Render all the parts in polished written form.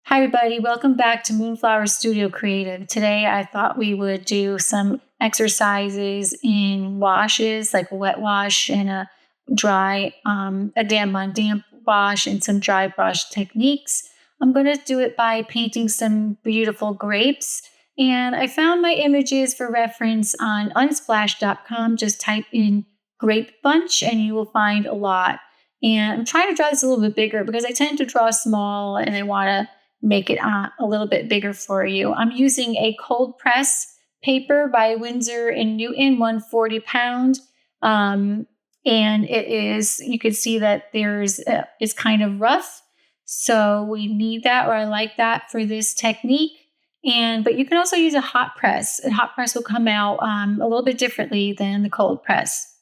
Hi, everybody. Welcome back to Moonflower Studio Creative. Today, I thought we would do some exercises in washes, like a wet wash and a dry, a damp on damp wash, and some dry brush techniques. I'm going to do it by painting some beautiful grapes. And I found my images for reference on unsplash.com. Just type in grape bunch and you will find a lot. And I'm trying to draw this a little bit bigger because I tend to draw small and I want to make it a little bit bigger for you. I'm using a cold press paper by Winsor and Newton, 140 pound. And it is, you can see that it's kind of rough. So we need that, or I like that for this technique. But you can also use a hot press. A hot press will come out a little bit differently than the cold press.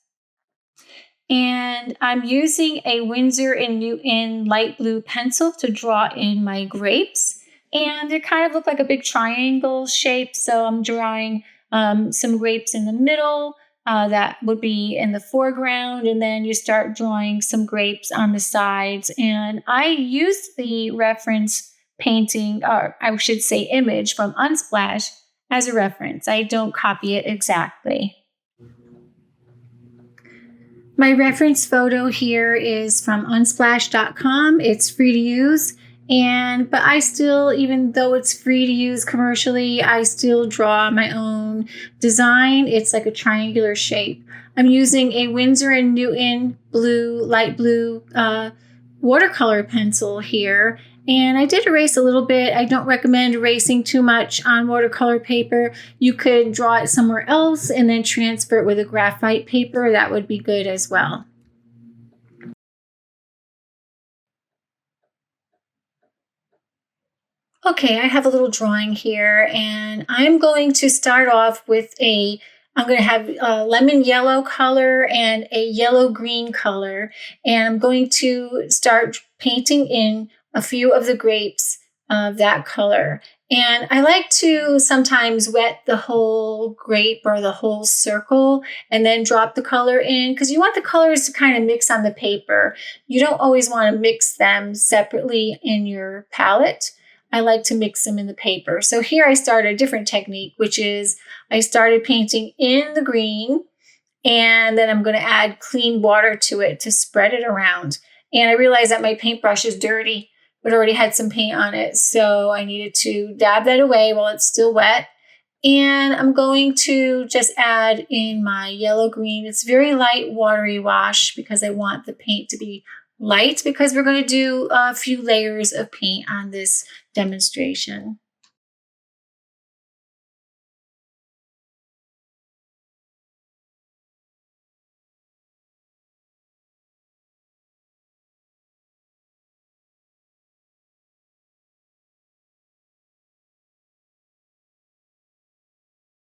And I'm using a Winsor and Newton light blue pencil to draw in my grapes. And they kind of look like a big triangle shape. So I'm drawing some grapes in the middle. That would be in the foreground. And then you start drawing some grapes on the sides. And I used the reference painting, or I should say image from Unsplash as a reference. I don't copy it exactly. My reference photo here is from unsplash.com. It's free to use. But I still, even though it's free to use commercially, I still draw my own design. It's like a triangular shape. I'm using a Winsor and Newton light blue watercolor pencil here. And I did erase a little bit. I don't recommend erasing too much on watercolor paper. You could draw it somewhere else and then transfer it with a graphite paper. That would be good as well. Okay, I have a little drawing here, and I'm going to start off with I'm going to have a lemon yellow color and a yellow green color, and I'm going to start painting in a few of the grapes of that color. And I like to sometimes wet the whole grape or the whole circle and then drop the color in because you want the colors to kind of mix on the paper. You don't always want to mix them separately in your palette. I like to mix them in the paper. So here I started a different technique, which is I started painting in the green, and then I'm going to add clean water to it to spread it around. And I realized that my paintbrush is dirty. It already had some paint on it, so I needed to dab that away while it's still wet. And I'm going to just add in my yellow green. It's very light, watery wash because I want the paint to be light because we're going to do a few layers of paint on this demonstration.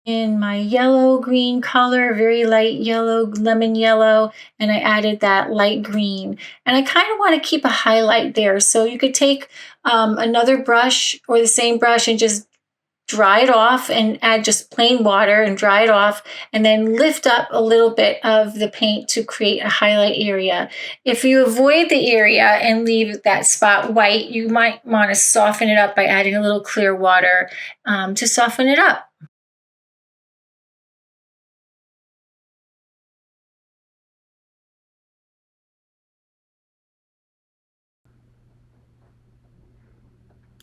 In my yellow green color, very light yellow, lemon yellow, and I added that light green. And I kind of want to keep a highlight there. So you could take another brush or the same brush and just dry it off and add just plain water and dry it off and then lift up a little bit of the paint to create a highlight area. If you avoid the area and leave that spot white, you might want to soften it up by adding a little clear water to soften it up.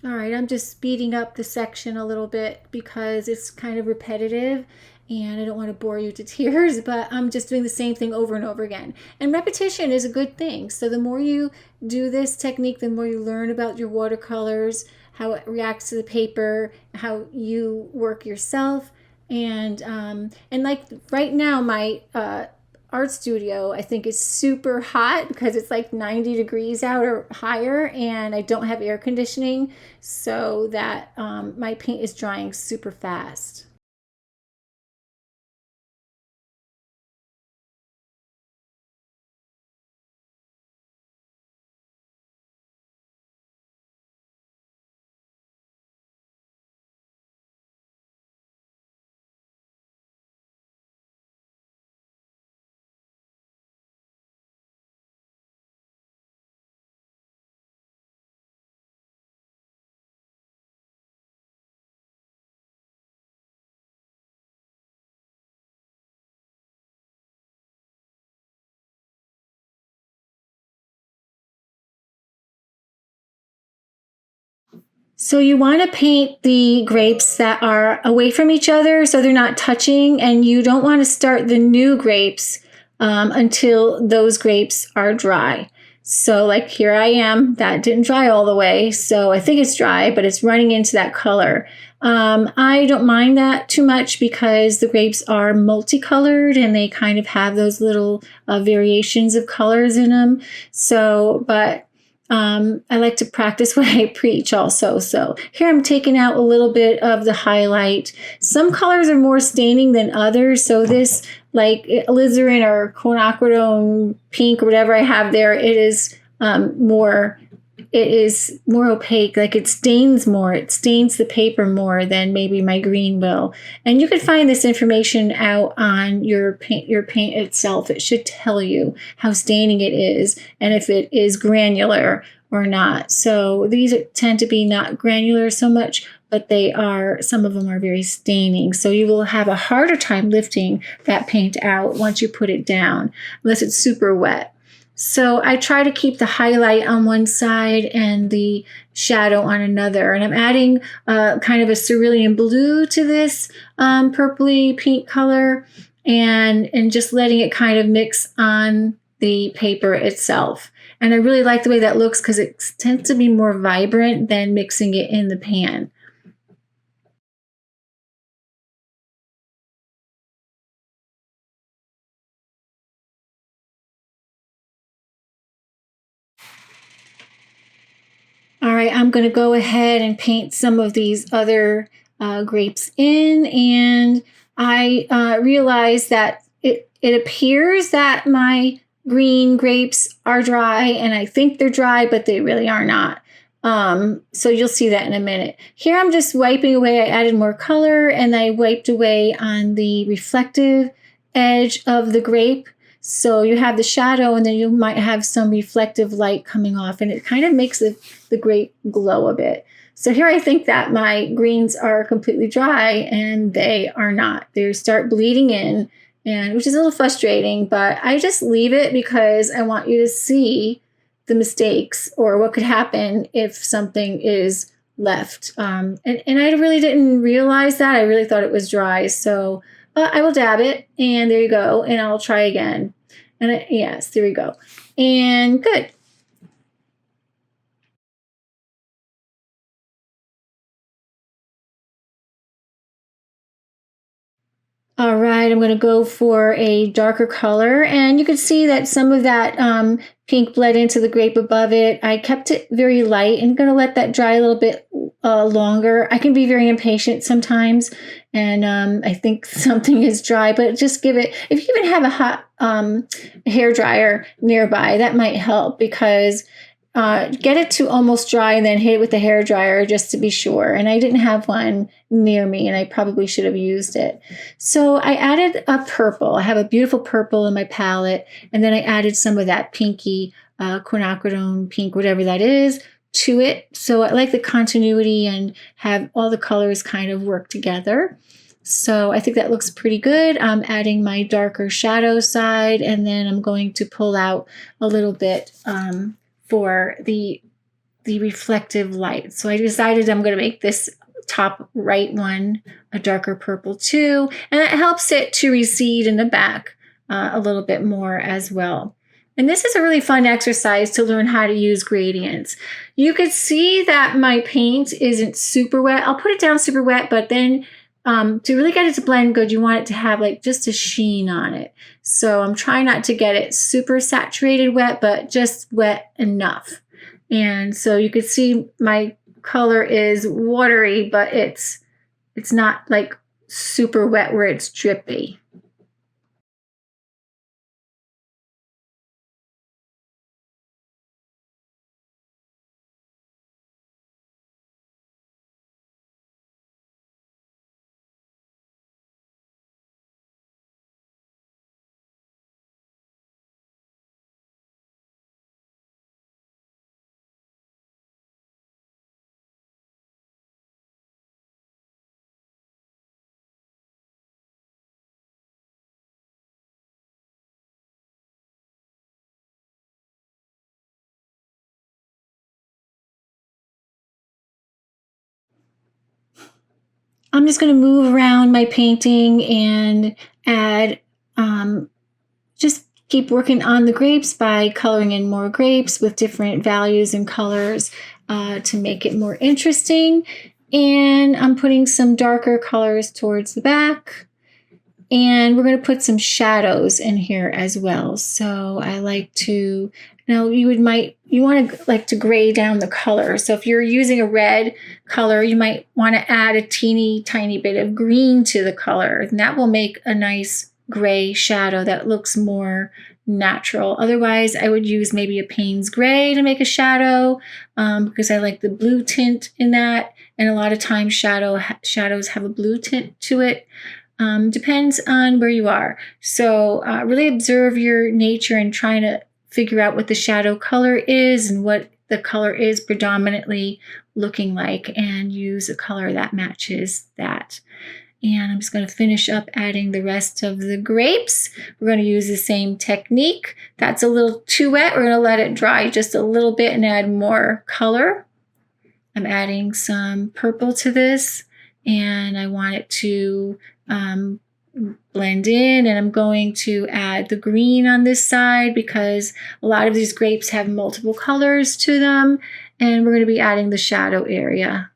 All right, I'm just speeding up the section a little bit because it's kind of repetitive and I don't want to bore you to tears, but I'm just doing the same thing over and over again. And repetition is a good thing. So the more you do this technique, the more you learn about your watercolors, how it reacts to the paper, how you work yourself. And like right now, my art studio I think is super hot because it's like 90 degrees out or higher, and I don't have air conditioning, so that my paint is drying super fast. So you want to paint the grapes that are away from each other so they're not touching, and you don't want to start the new grapes until those grapes are dry. So like here I am, that didn't dry all the way, so I think it's dry, but it's running into that color. I don't mind that too much because the grapes are multicolored and they kind of have those little variations of colors in them. So, but I like to practice what I preach also. So here I'm taking out a little bit of the highlight. Some colors are more staining than others. So this like alizarin or quinacridone pink or whatever I have there, it is more opaque. Like it stains more. It stains the paper more than maybe my green will. And you can find this information out on your paint itself. It should tell you how staining it is and if it is granular or not. So these tend to be not granular so much, but some of them are very staining. So you will have a harder time lifting that paint out once you put it down, unless it's super wet. So I try to keep the highlight on one side and the shadow on another. And I'm adding kind of a cerulean blue to this purpley pink color and just letting it kind of mix on the paper itself. And I really like the way that looks because it tends to be more vibrant than mixing it in the pan. All right, I'm going to go ahead and paint some of these other grapes in, and I realize that it appears that my green grapes are dry, and I think they're dry, but they really are not. So you'll see that in a minute. Here I'm just wiping away. I added more color, and I wiped away on the reflective edge of the grape. So you have the shadow, and then you might have some reflective light coming off, and it kind of makes the grape glow a bit. So here I think that my greens are completely dry, and they are not. They start bleeding in, and which is a little frustrating, but I just leave it because I want you to see the mistakes or what could happen if something is left. And I really didn't realize that. I really thought it was dry. So but I will dab it, and there you go, and I'll try again. And yes, there we go. And good. All right, I'm going to go for a darker color, and you can see that some of that pink bled into the grape above it. I kept it very light and going to let that dry a little bit longer. I can be very impatient sometimes, and I think something is dry, but just give it, if you even have a hot hair dryer nearby, that might help because get it to almost dry and then hit it with the hair dryer just to be sure. And I didn't have one near me, and I probably should have used it. So I added a purple. I have a beautiful purple in my palette, and then I added some of that pinky quinacridone pink, whatever that is, to it. So I like the continuity and have all the colors kind of work together. So I think that looks pretty good. I'm adding my darker shadow side, and then I'm going to pull out a little bit for the reflective light. So I decided I'm going to make this top right one a darker purple too, and that helps it to recede in the back a little bit more as well. And this is a really fun exercise to learn how to use gradients. You could see that my paint isn't super wet. I'll put it down super wet, but then to really get it to blend good, you want it to have like just a sheen on it. So I'm trying not to get it super saturated wet, but just wet enough. And so you can see my color is watery, but it's not like super wet where it's drippy. I'm just going to move around my painting and add, just keep working on the grapes by coloring in more grapes with different values and colors to make it more interesting. And I'm putting some darker colors towards the back. And we're going to put some shadows in here as well. So I like to, you want to like to gray down the color. So if you're using a red color, you might want to add a teeny tiny bit of green to the color. And that will make a nice gray shadow that looks more natural. Otherwise, I would use maybe a Payne's gray to make a shadow because I like the blue tint in that. And a lot of times shadows have a blue tint to it. Depends on where you are. So really observe your nature and trying to figure out what the shadow color is and what the color is predominantly looking like, and use a color that matches that. And I'm just going to finish up adding the rest of the grapes. We're going to use the same technique. That's a little too wet. We're going to let it dry just a little bit and add more color. I'm adding some purple to this, and I want it to blend in, and I'm going to add the green on this side because a lot of these grapes have multiple colors to them, and we're going to be adding the shadow area.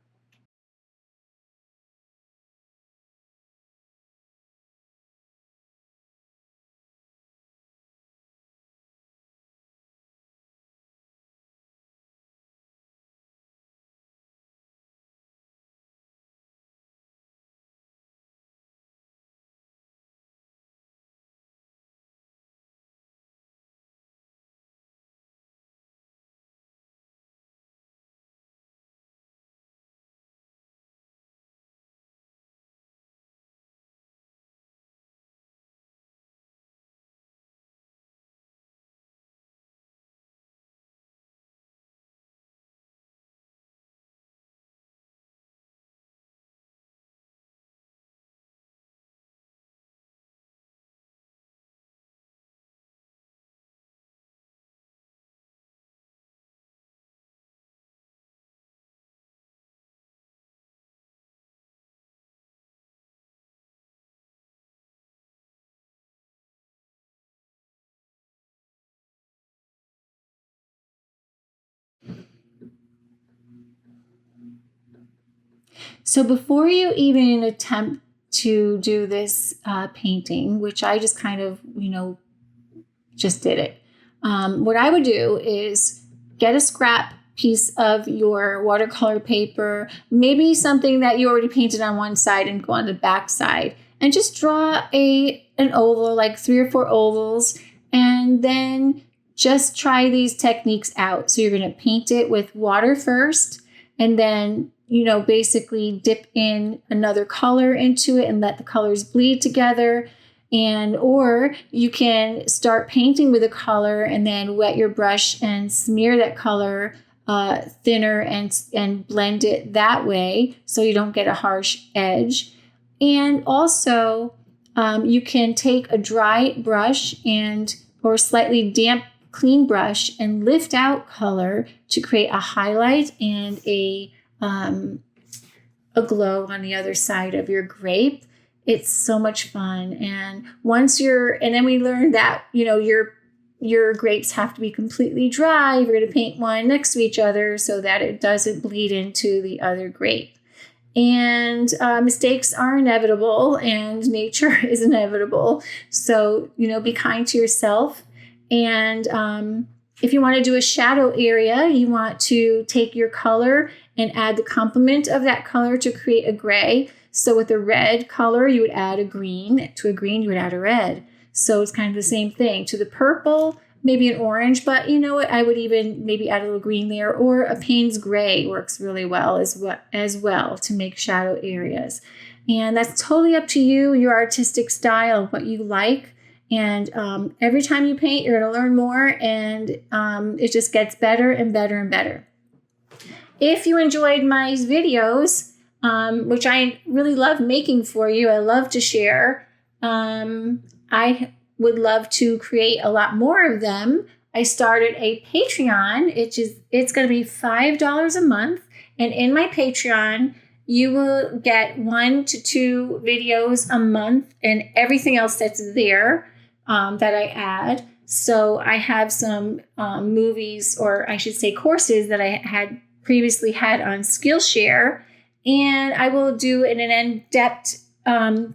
So before you even attempt to do this painting, which I just kind of, just did it, what I would do is get a scrap piece of your watercolor paper, maybe something that you already painted on one side, and go on the back side and just draw an oval, like 3 or 4 ovals, and then just try these techniques out. So you're going to paint it with water first, and then basically dip in another color into it and let the colors bleed together. Or you can start painting with a color and then wet your brush and smear that color thinner and blend it that way so you don't get a harsh edge. And also you can take a dry brush or slightly damp clean brush and lift out color to create a highlight and a glow on the other side of your grape. It's so much fun. And then we learned that, your grapes have to be completely dry. You're going to paint one next to each other so that it doesn't bleed into the other grape. And mistakes are inevitable, and nature is inevitable. So, be kind to yourself. And if you want to do a shadow area, you want to take your color and add the complement of that color to create a gray. So with a red color, you would add a green. To a green, you would add a red. So it's kind of the same thing. To the purple, maybe an orange, but you know what? I would even maybe add a little green there, or a Payne's gray works really well as well to make shadow areas. And that's totally up to you, your artistic style, what you like. And every time you paint, you're going to learn more, and it just gets better and better and better. If you enjoyed my videos, which I really love making for you, I love to share. I would love to create a lot more of them. I started a Patreon. It's going to be $5 a month. And in my Patreon, you will get 1 to 2 videos a month and everything else that's there that I add. So I have some movies, or I should say courses, that I had previously had on Skillshare, and I will do an in-depth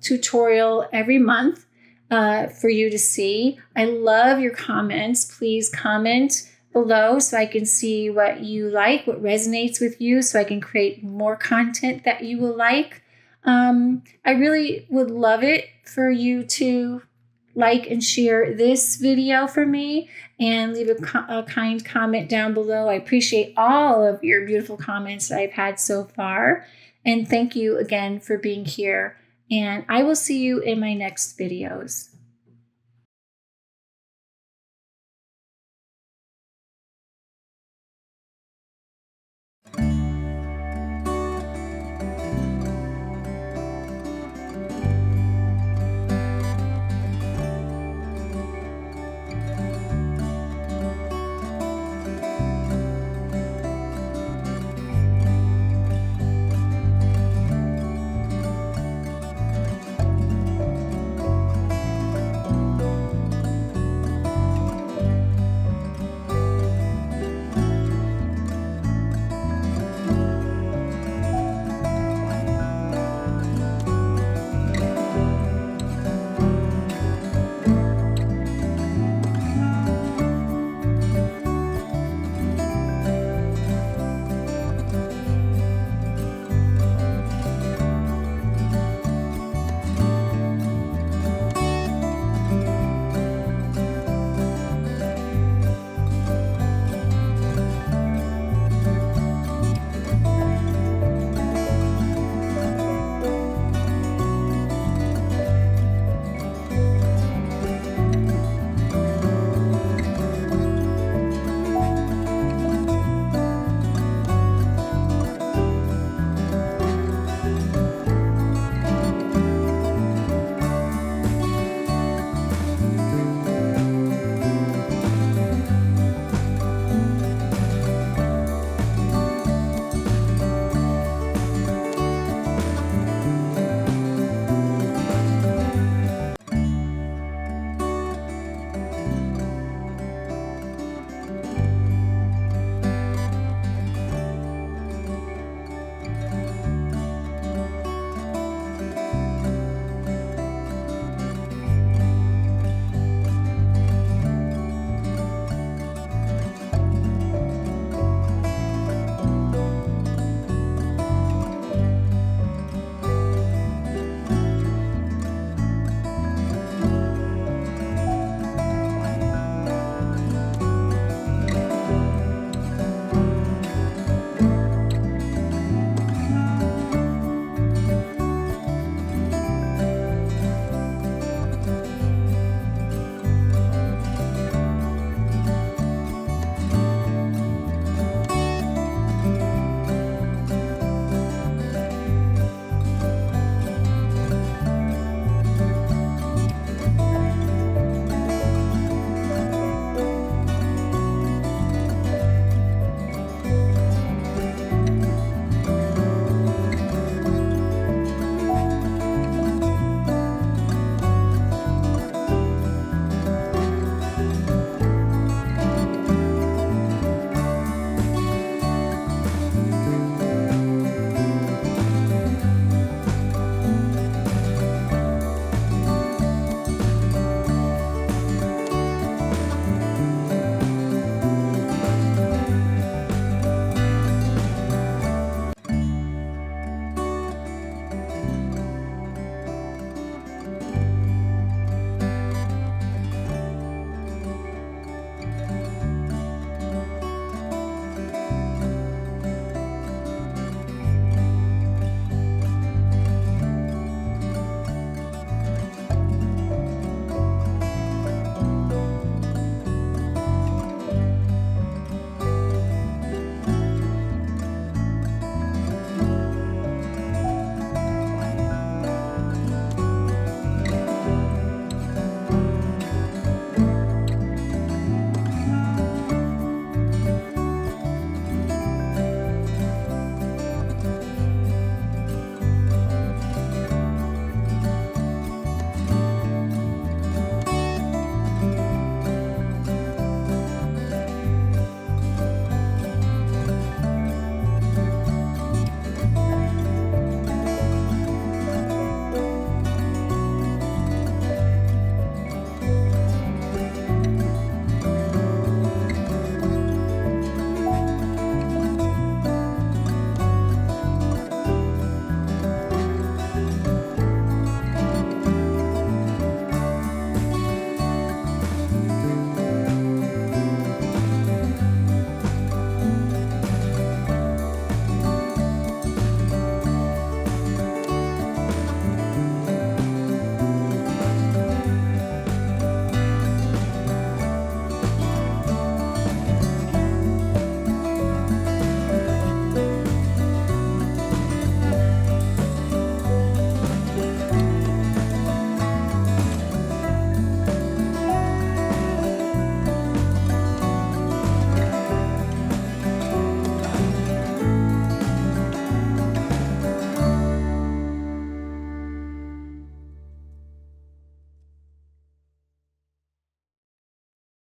tutorial every month for you to see. I love your comments. Please comment below so I can see what you like, what resonates with you, so I can create more content that you will like. I really would love it for you to like and share this video for me, and leave a kind comment down below. I appreciate all of your beautiful comments that I've had so far. And thank you again for being here. And I will see you in my next videos.